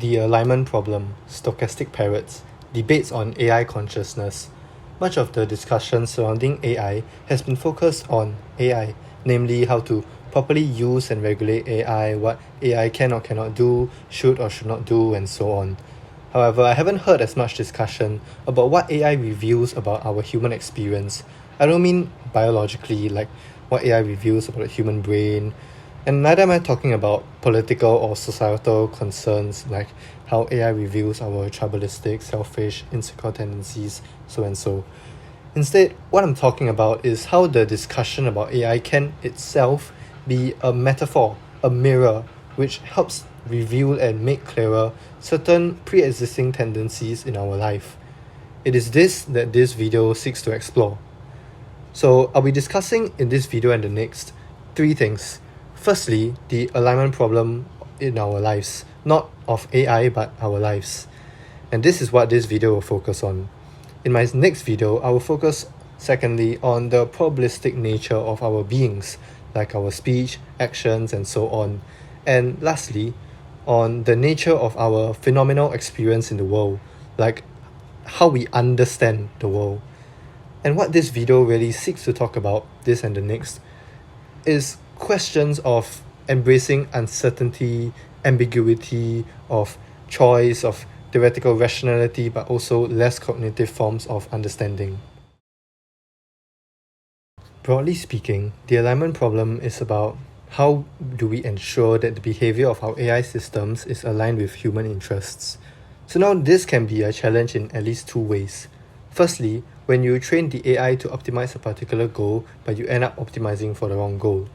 the alignment problem, stochastic parrots, debates on AI consciousness. Much of the discussion surrounding AI has been focused on AI, namely how to properly use and regulate AI, what AI can or cannot do, should or should not do, and so on. However, I haven't heard as much discussion about what AI reveals about our human experience. I don't mean biologically, like what AI reveals about the human brain, and neither am I talking about political or societal concerns like how AI reveals our tribalistic, selfish, insecure tendencies, so and so. Instead, what I'm talking about is how the discussion about AI can itself be a metaphor, a mirror, which helps reveal and make clearer certain pre-existing tendencies in our life. It is this that this video seeks to explore. So I'll be discussing in this video and the next three things. Firstly, the alignment problem in our lives, not of AI but our lives. And this is what this video will focus on. In my next video, I will focus secondly on the probabilistic nature of our beings, like our speech, actions, and so on. And lastly, on the nature of our phenomenal experience in the world, like how we understand the world. And what this video really seeks to talk about, this and the next, is questions of embracing uncertainty, ambiguity, of choice, of theoretical rationality, but also less cognitive forms of understanding. Broadly speaking, the alignment problem is about how do we ensure that the behavior of our AI systems is aligned with human interests. So now this can be a challenge in at least two ways. Firstly, when you train the AI to optimize a particular goal, but you end up optimizing for the wrong goal.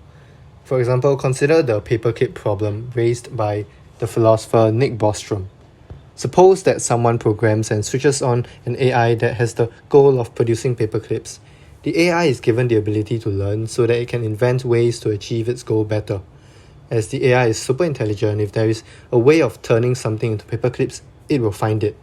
For example, consider the paperclip problem raised by the philosopher Nick Bostrom. Suppose that someone programs and switches on an AI that has the goal of producing paperclips. The AI is given the ability to learn so that it can invent ways to achieve its goal better. As the AI is super intelligent, if there is a way of turning something into paperclips, it will find it.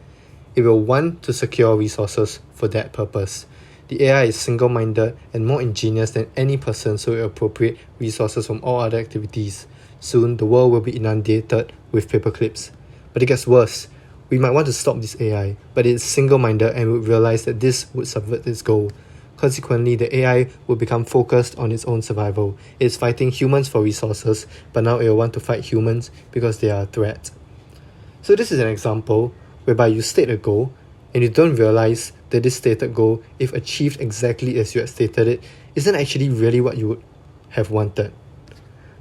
It will want to secure resources for that purpose. The AI is single-minded and more ingenious than any person, so it will appropriate resources from all other activities. Soon, the world will be inundated with paperclips. But it gets worse. We might want to stop this AI, but it is single-minded and would realize that this would subvert its goal. Consequently, the AI will become focused on its own survival. It is fighting humans for resources, but now it will want to fight humans because they are a threat. So this is an example whereby you state a goal and you don't realize that this stated goal, if achieved exactly as you had stated it, isn't actually really what you would have wanted.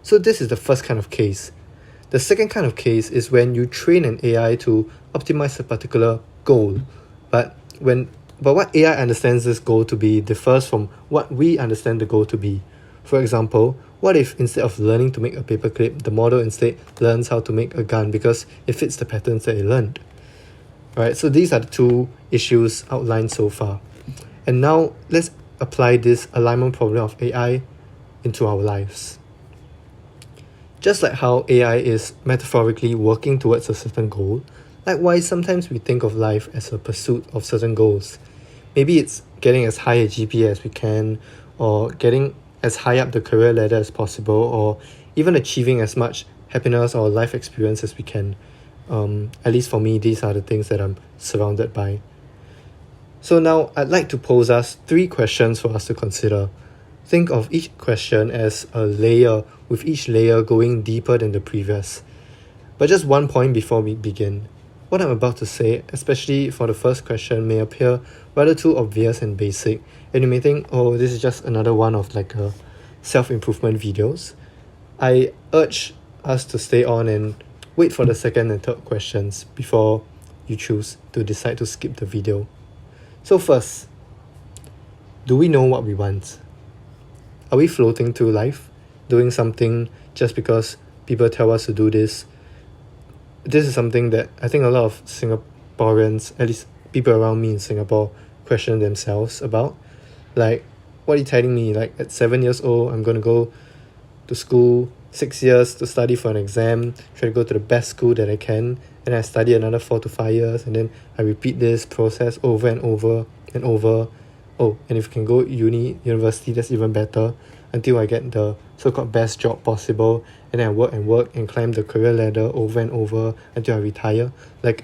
So this is the first kind of case. The second kind of case is when you train an AI to optimize a particular goal, but what AI understands this goal to be differs from what we understand the goal to be. For example, what if instead of learning to make a paperclip, the model instead learns how to make a gun because it fits the patterns that it learned? Right, so these are the two issues outlined so far. And now let's apply this alignment problem of AI into our lives. Just like how AI is metaphorically working towards a certain goal, likewise sometimes we think of life as a pursuit of certain goals. Maybe it's getting as high a GPA as we can, or getting as high up the career ladder as possible, or even achieving as much happiness or life experience as we can. At least for me, these are the things that I'm surrounded by. So now I'd like to pose us three questions for us to consider. Think of each question as a layer, with each layer going deeper than the previous. But just one point before we begin. What I'm about to say, especially for the first question, may appear rather too obvious and basic, and you may think, oh, this is just another one of like a self-improvement videos. I urge us to stay on and wait for the second and third questions before you choose to decide to skip the video. So first, do we know what we want? Are we floating through life, doing something just because people tell us to do this? This is something that I think a lot of Singaporeans, at least people around me in Singapore, question themselves about. Like, what are you telling me? Like, at 7 years old, I'm going to go to school 6 years to study for an exam, try to go to the best school that I can, and I study another 4 to 5 years, and then I repeat this process over and over and over. Oh, and if you can go university, that's even better, until I get the so-called best job possible, and then I work and climb the career ladder over and over until I retire? Like,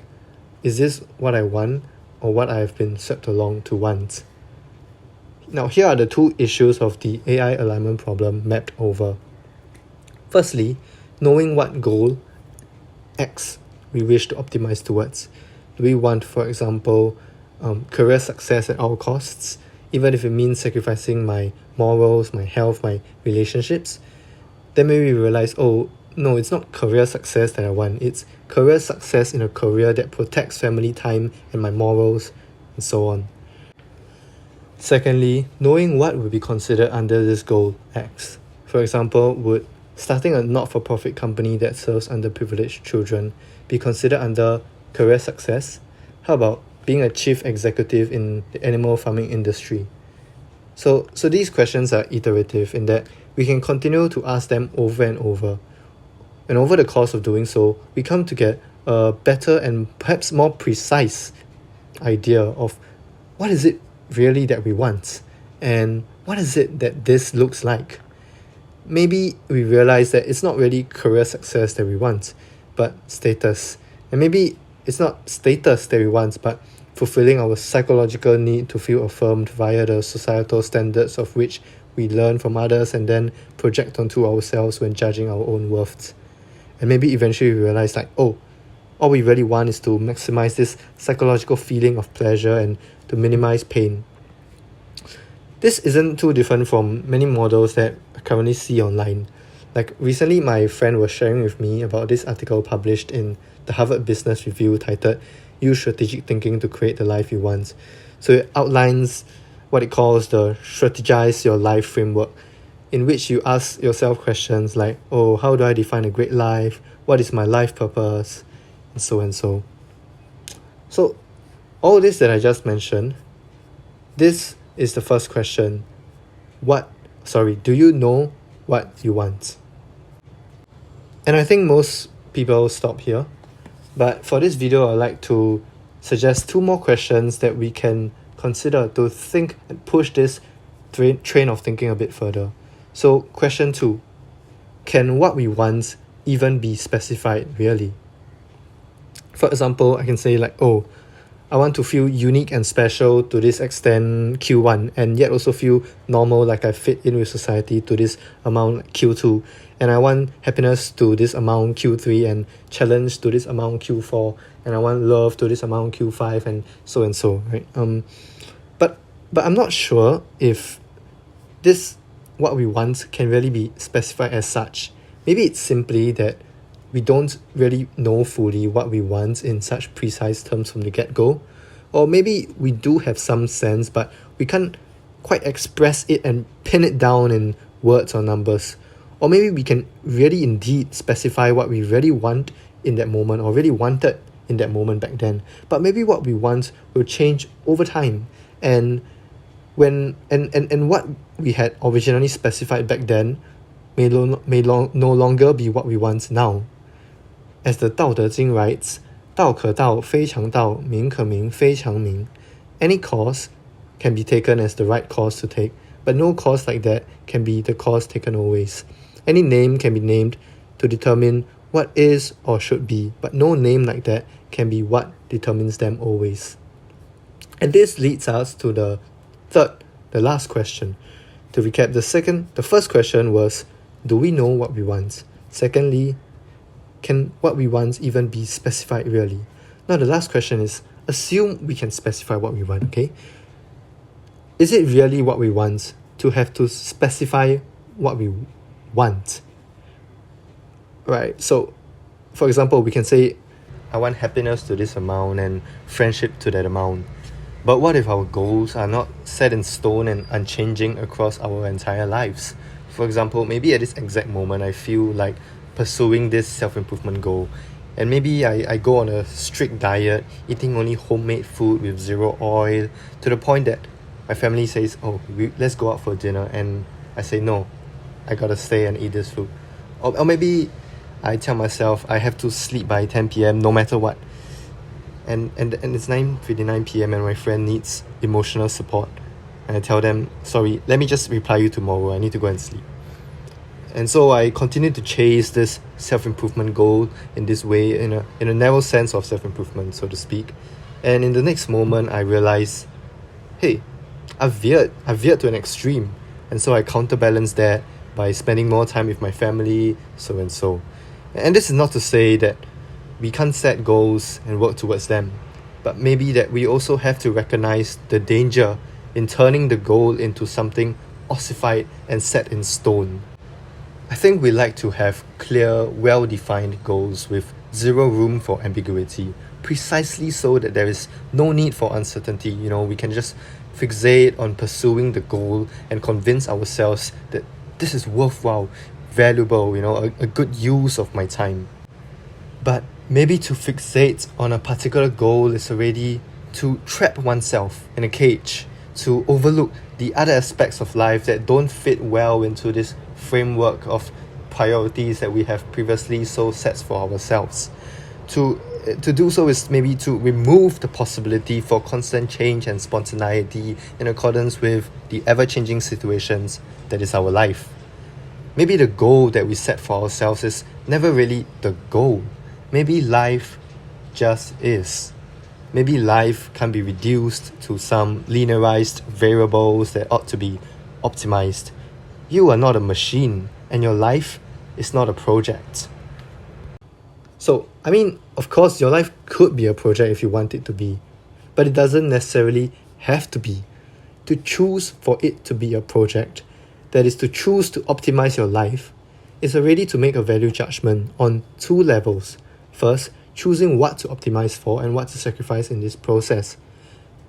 is this what I want or what I have been swept along to want? Now, here are the two issues of the AI alignment problem mapped over. Firstly, knowing what goal X we wish to optimize towards. Do we want, for example, career success at all costs, even if it means sacrificing my morals, my health, my relationships? Then maybe we realize, oh, no, it's not career success that I want. It's career success in a career that protects family time and my morals, and so on. Secondly, knowing what would be considered under this goal X. For example, would starting a not-for-profit company that serves underprivileged children be considered under career success? How about being a chief executive in the animal farming industry? So these questions are iterative in that we can continue to ask them over and over. And over the course of doing so, we come to get a better and perhaps more precise idea of what is it really that we want, and what is it that this looks like. Maybe we realize that it's not really career success that we want, but status. And maybe it's not status that we want, but fulfilling our psychological need to feel affirmed via the societal standards of which we learn from others and then project onto ourselves when judging our own worth. And maybe eventually we realize like, oh, all we really want is to maximize this psychological feeling of pleasure and to minimize pain. This isn't too different from many models that I currently see online. Like recently, my friend was sharing with me about this article published in the Harvard Business Review titled "Use Strategic Thinking to Create the Life You Want." So it outlines what it calls the strategize your life framework, in which you ask yourself questions like, oh, how do I define a great life? What is my life purpose? And so and so. So all this that I just mentioned, this is the first question. Do you know what you want? And I think most people stop here. But for this video, I'd like to suggest two more questions that we can consider to think and push this train of thinking a bit further. So question 2, can what we want even be specified really? For example, I can say like, oh, I want to feel unique and special to this extent Q1, and yet also feel normal, like I fit in with society to this amount Q2, and I want happiness to this amount Q3, and challenge to this amount Q4, and I want love to this amount Q5, and so, right? But I'm not sure if this what we want can really be specified as such. Maybe it's simply that we don't really know fully what we want in such precise terms from the get-go. Or maybe we do have some sense, but we can't quite express it and pin it down in words or numbers. Or maybe we can really indeed specify what we really want in that moment, or really wanted in that moment back then. But maybe what we want will change over time. And what we had originally specified back then may no longer be what we want now. As the 道德经 writes, 道可道非常道，名可名非常名. Any course can be taken as the right course to take, but no course like that can be the course taken always. Any name can be named to determine what is or should be, but no name like that can be what determines them always. And this leads us to the last question. To recap, the first question was, do we know what we want? Secondly, can what we want even be specified really? Now the last question is, assume we can specify what we want, okay? Is it really what we want to have to specify what we want? Right, so for example, we can say, I want happiness to this amount and friendship to that amount. But what if our goals are not set in stone and unchanging across our entire lives? For example, maybe at this exact moment, I feel like pursuing this self-improvement goal, and maybe I go on a strict diet, eating only homemade food with zero oil, to the point that my family says, oh, let's go out for dinner, and I say no, I gotta stay and eat this food. Or maybe I tell myself I have to sleep by 10 p.m. no matter what, and it's 9:59 p.m. and my friend needs emotional support, and I tell them, sorry, let me just reply you tomorrow, I need to go and sleep. And so I continued to chase this self-improvement goal in this way, in a narrow sense of self-improvement, so to speak. And in the next moment, I realized, hey, I've veered to an extreme. And so I counterbalance that by spending more time with my family, so and so. And this is not to say that we can't set goals and work towards them, but maybe that we also have to recognize the danger in turning the goal into something ossified and set in stone. I think we like to have clear, well-defined goals with zero room for ambiguity, precisely so that there is no need for uncertainty. We can just fixate on pursuing the goal and convince ourselves that this is worthwhile, valuable, a good use of my time. But maybe to fixate on a particular goal is already to trap oneself in a cage, to overlook the other aspects of life that don't fit well into this framework of priorities that we have previously so set for ourselves. To do so is maybe to remove the possibility for constant change and spontaneity in accordance with the ever-changing situations that is our life. Maybe the goal that we set for ourselves is never really the goal. Maybe life just is. Maybe life can be reduced to some linearized variables that ought to be optimized. You are not a machine, and your life is not a project. So, of course, your life could be a project if you want it to be, but it doesn't necessarily have to be. To choose for it to be a project, that is to choose to optimize your life, is already to make a value judgment on two levels. First, choosing what to optimize for and what to sacrifice in this process.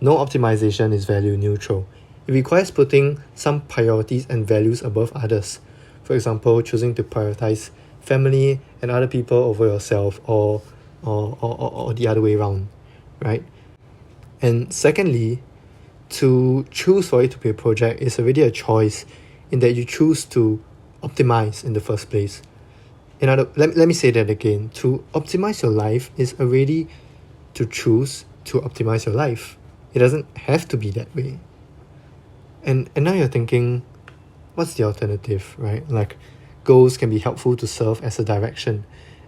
No optimization is value neutral. It requires putting some priorities and values above others. For example, choosing to prioritize family and other people over yourself, or the other way around, right? And secondly, to choose for it to be a project is already a choice in that you choose to optimize in the first place. Let me say that again. To optimize your life is already to choose to optimize your life. It doesn't have to be that way. And now you're thinking, what's the alternative, right? Like, goals can be helpful to serve as a direction.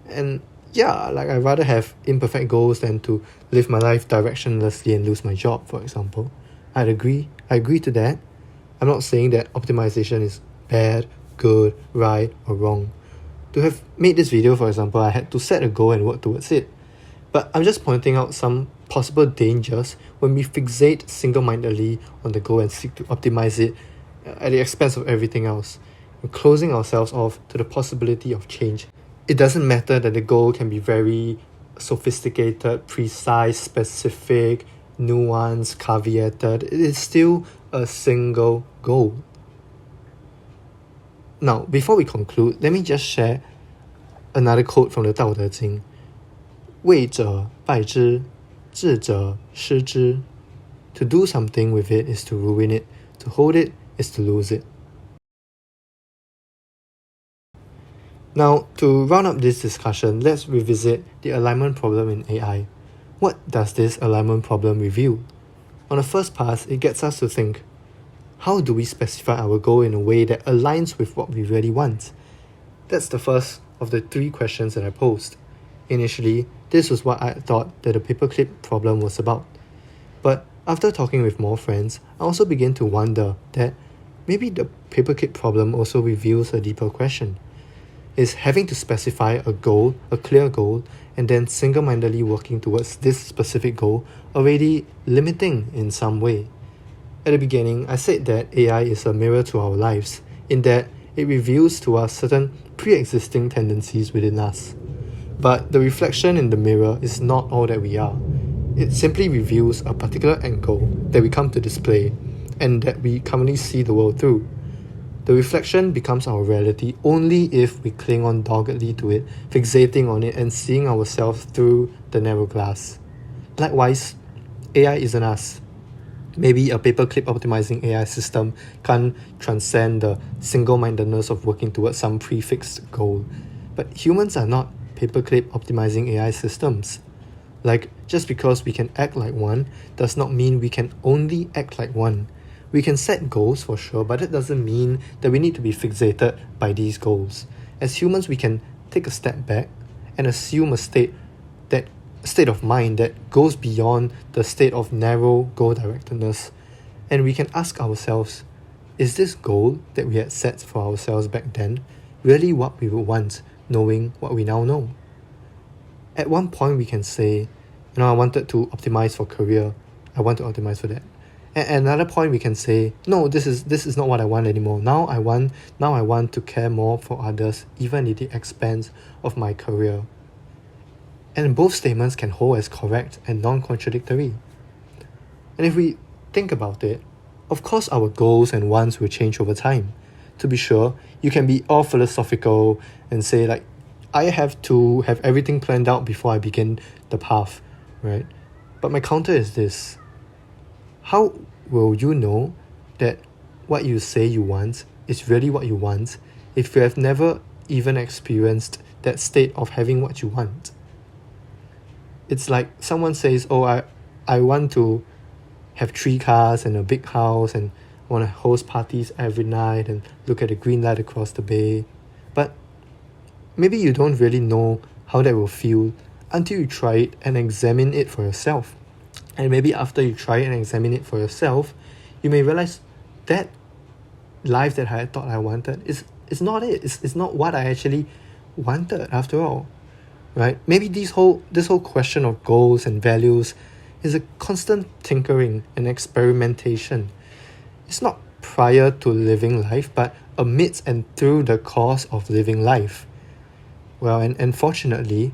And yeah, I'd rather have imperfect goals than to live my life directionlessly and lose my job, for example. I agree to that. I'm not saying that optimization is bad, good, right, or wrong. To have made this video, for example, I had to set a goal and work towards it. But I'm just pointing out some possible dangers when we fixate single-mindedly on the goal and seek to optimize it at the expense of everything else, and closing ourselves off to the possibility of change. It doesn't matter that the goal can be very sophisticated, precise, specific, nuanced, caveated. It is still a single goal. Now, before we conclude, let me just share another quote from the 道德经. 为者败之, 智者失之. To do something with it is to ruin it. To hold it is to lose it. Now, to round up this discussion, let's revisit the alignment problem in AI. What does this alignment problem reveal? On the first pass, it gets us to think, how do we specify our goal in a way that aligns with what we really want? That's the first of the three questions that I posed. Initially, this was what I thought that the paperclip problem was about. But after talking with more friends, I also began to wonder that maybe the paperclip problem also reveals a deeper question. Is having to specify a goal, a clear goal, and then single-mindedly working towards this specific goal already limiting in some way? At the beginning, I said that AI is a mirror to our lives, in that it reveals to us certain pre-existing tendencies within us. But the reflection in the mirror is not all that we are. It simply reveals a particular angle that we come to display, and that we currently see the world through. The reflection becomes our reality only if we cling on doggedly to it, fixating on it and seeing ourselves through the narrow glass. Likewise, AI isn't us. Maybe a paperclip optimizing AI system can't transcend the single-mindedness of working towards some prefixed goal. But humans are not paperclip optimizing AI systems. Like, just because we can act like one does not mean we can only act like one. We can set goals for sure, but it doesn't mean that we need to be fixated by these goals. As humans, we can take a step back and assume a state of mind that goes beyond the state of narrow goal-directedness. And we can ask ourselves, is this goal that we had set for ourselves back then really what we would want, knowing what we now know? At one point, we can say, I wanted to optimize for career. I want to optimize for that. At another point, we can say, no, this is not what I want anymore. Now I want to care more for others, even at the expense of my career. And both statements can hold as correct and non-contradictory. And if we think about it, of course our goals and wants will change over time. To be sure, you can be all philosophical and say like, I have to have everything planned out before I begin the path, right? But my counter is this. How will you know that what you say you want is really what you want if you have never even experienced that state of having what you want? It's like someone says, I want to have 3 cars and a big house and want to host parties every night and look at the green light across the bay. But maybe you don't really know how that will feel until you try it and examine it for yourself. And maybe after you try it and examine it for yourself, you may realize that life that I thought I wanted is not it. It's not what I actually wanted after all. Right? Maybe this whole question of goals and values is a constant tinkering and experimentation. It's not prior to living life, but amidst and through the course of living life. Well, and fortunately,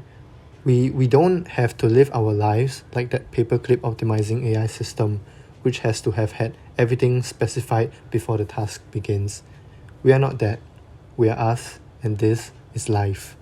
we don't have to live our lives like that paperclip optimizing AI system, which has to have had everything specified before the task begins. We are not that. We are us, and this is life.